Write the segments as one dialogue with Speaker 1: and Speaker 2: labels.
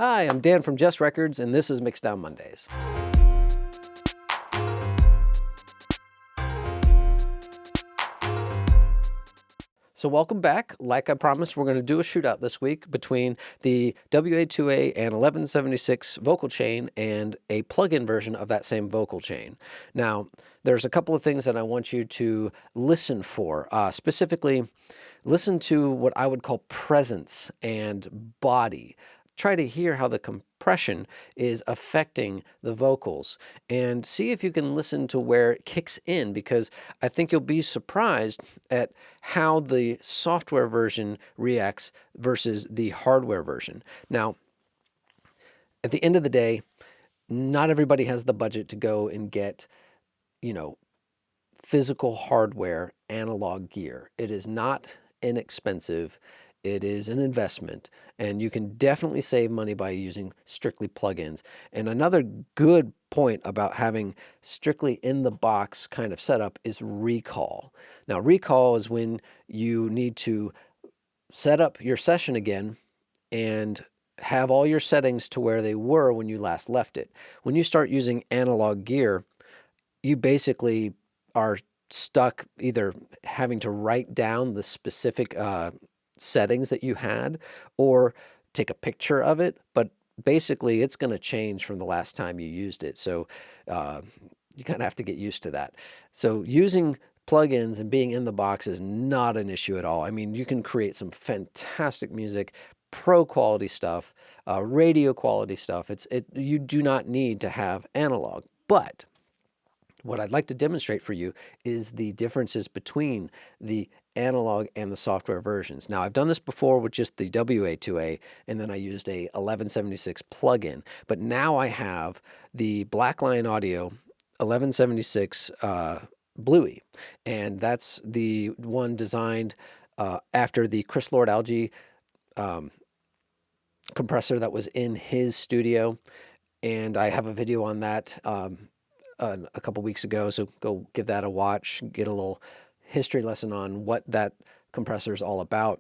Speaker 1: Hi, I'm Dan from Just Records, and this is Mixdown Mondays. So welcome back. Like I promised, we're going to do a shootout this week between the WA2A and 1176 vocal chain and a plug-in version of that same vocal chain. Now, there's a couple of things that I want you to listen for. Specifically, listen to what I would call presence and body. Try to hear how the compression is affecting the vocals and see if you can listen to where it kicks in, because I think you'll be surprised at how the software version reacts versus the hardware version. Now, at the end of the day, not everybody has the budget to go and get, physical hardware analog gear. It is not inexpensive. It is an investment, and you can definitely save money by using strictly plugins. And another good point about having strictly in the box kind of setup is recall. Now, recall is when you need to set up your session again and have all your settings to where they were when you last left it. When you start using analog gear, you basically are stuck either having to write down the specific settings that you had or take a picture of it, but basically it's going to change from the last time you used it. So you kind of have to get used to that. So using plugins and being in the box is not an issue at all. I mean, you can create some fantastic music, pro quality stuff, radio quality stuff. You do not need to have analog. But what I'd like to demonstrate for you is the differences between the analog and the software versions. Now, I've done this before with just the WA2A, and then I used a 1176 plugin. But now I have the Blackline Audio 1176 Bluey, and that's the one designed after the Chris Lord Algae compressor that was in his studio. And I have a video on that a couple weeks ago, so go give that a watch, get a little history lesson on what that compressor is all about.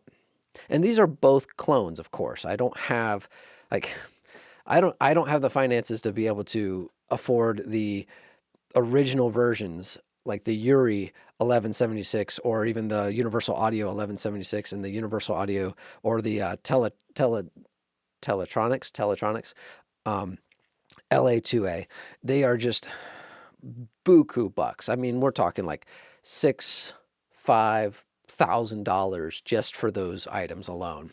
Speaker 1: And these are both clones, of course. I don't have the finances to be able to afford the original versions like the Uri 1176 or even the Universal Audio 1176 and the Universal Audio or the Teletronics LA2A. They are just buku bucks. I mean, we're talking like $5,000 just for those items alone.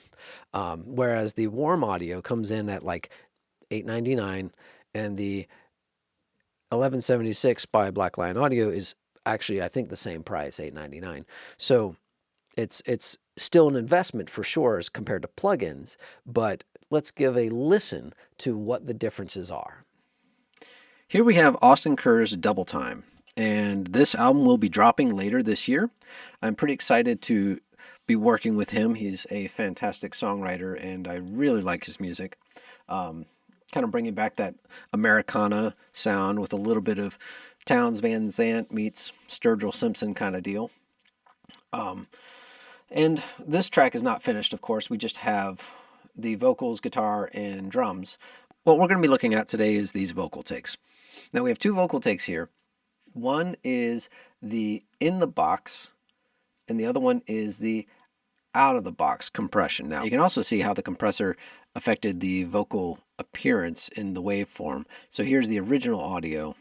Speaker 1: Whereas the Warm Audio comes in at like $899, and the 1176 by Blackline Audio is actually, I think, the same price, $899. So it's still an investment for sure as compared to plugins, but let's give a listen to what the differences are. Here we have Austin Kerr's Double Time, and this album will be dropping later this year. I'm pretty excited to be working with him. He's a fantastic songwriter, and I really like his music. Kind of bringing back that Americana sound with a little bit of Townes Van Zandt meets Sturgill Simpson kind of deal. And this track is not finished, of course. We just have the vocals, guitar, and drums. What we're going to be looking at today is these vocal takes. Now, we have two vocal takes here. One is the in the box, and the other one is the out of the box compression. Now, you can also see how the compressor affected the vocal appearance in the waveform. So here's the original audio,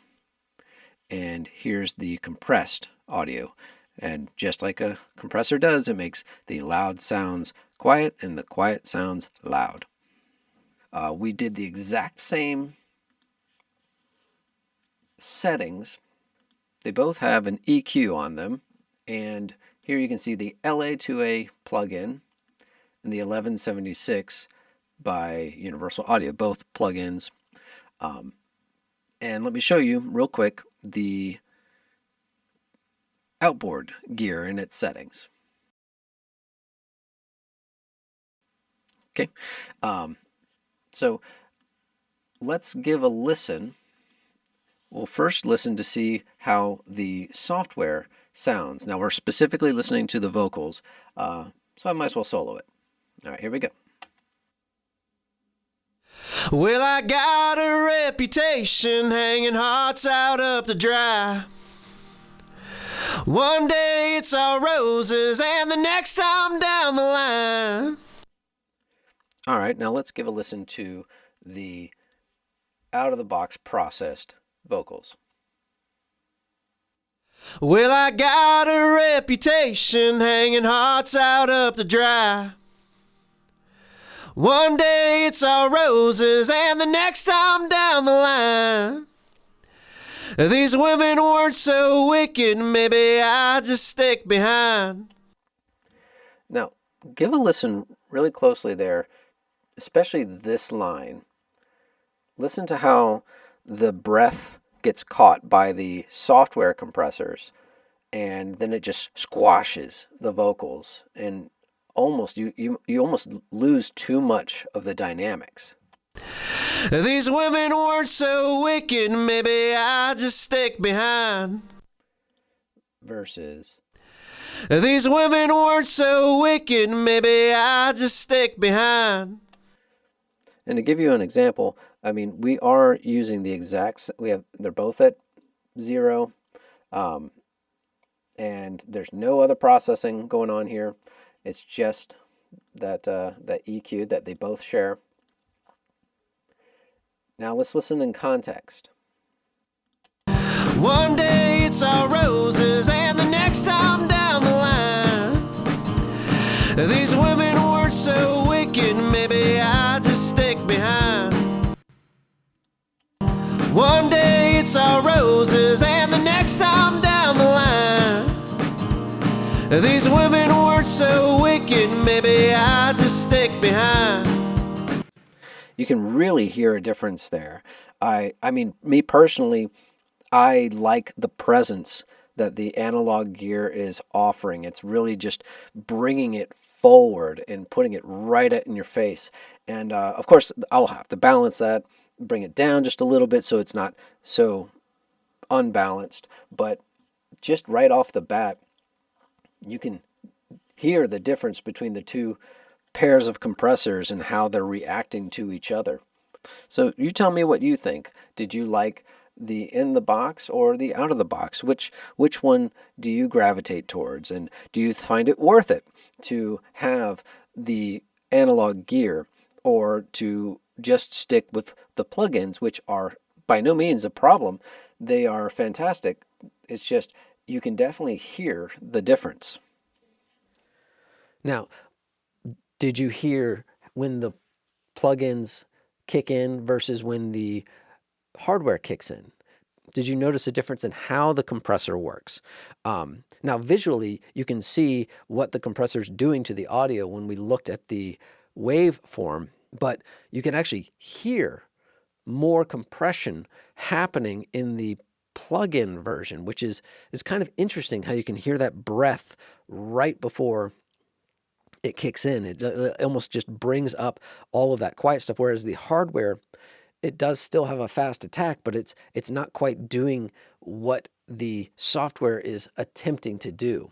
Speaker 1: and here's the compressed audio. And just like a compressor does, it makes the loud sounds quiet and the quiet sounds loud. We did the exact same settings. They both have an EQ on them, and here you can see the LA2A plugin and the 1176 by Universal Audio, both plugins. And let me show you real quick the outboard gear and its settings. Okay, so let's give a listen. We'll first listen to see how the software sounds. Now, we're specifically listening to the vocals, so I might as well solo it. All right, here we go.
Speaker 2: Well, I got a reputation hanging hearts out up to dry. One day it's all roses, and the next time down the line.
Speaker 1: All right, now let's give a listen to the out-of-the-box processed vocals.
Speaker 2: Well, I got a reputation hanging hearts out up to dry. One day it's all roses, and the next time down the line. These women weren't so wicked, maybe I just stick behind.
Speaker 1: Now, give a listen really closely there, especially this line. Listen to how the breath gets caught by the software compressors, and then it just squashes the vocals, and almost you almost lose too much of the dynamics.
Speaker 2: These women weren't so wicked, maybe I just stick behind.
Speaker 1: Versus,
Speaker 2: these women weren't so wicked, maybe I just stick behind.
Speaker 1: and to give you an example, I mean, we are using the exact, they're both at 0, and there's no other processing going on here. It's just that EQ that they both share. Now let's listen in context.
Speaker 2: One day it's all roses, and the next time down the line. These women weren't so wicked, maybe I just stick behind. One day it's all roses, and the next time down the line. These women weren't so wicked, maybe I just stick behind.
Speaker 1: You can really hear a difference there. I mean, me personally, I like the presence that the analog gear is offering. It's really just bringing it forward and putting it right in your face. And of course, I'll have to balance that, bring it down just a little bit so it's not so unbalanced. But just right off the bat, you can hear the difference between the two pairs of compressors and how they're reacting to each other. So you tell me what you think. Did you like the in the box or the out of the box? Which one do you gravitate towards? And do you find it worth it to have the analog gear or to just stick with the plugins, which are by no means a problem? They are fantastic. It's just you can definitely hear the difference. Now, did you hear when the plugins kick in versus when the hardware kicks in? Did you notice a difference in how the compressor works? Now, visually, you can see what the compressor is doing to the audio when we looked at the waveform, but you can actually hear more compression happening in the plug-in version, which is kind of interesting how you can hear that breath right before it kicks in. It almost just brings up all of that quiet stuff, whereas the hardware, it does still have a fast attack, but it's not quite doing what the software is attempting to do.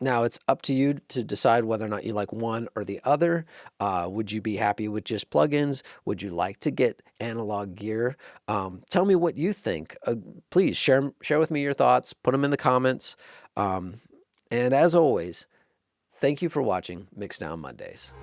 Speaker 1: Now, it's up to you to decide whether or not you like one or the other. Would you be happy with just plugins? Would you like to get analog gear? Tell me what you think. Please share with me your thoughts. Put them in the comments. And as always, thank you for watching Mixdown Mondays.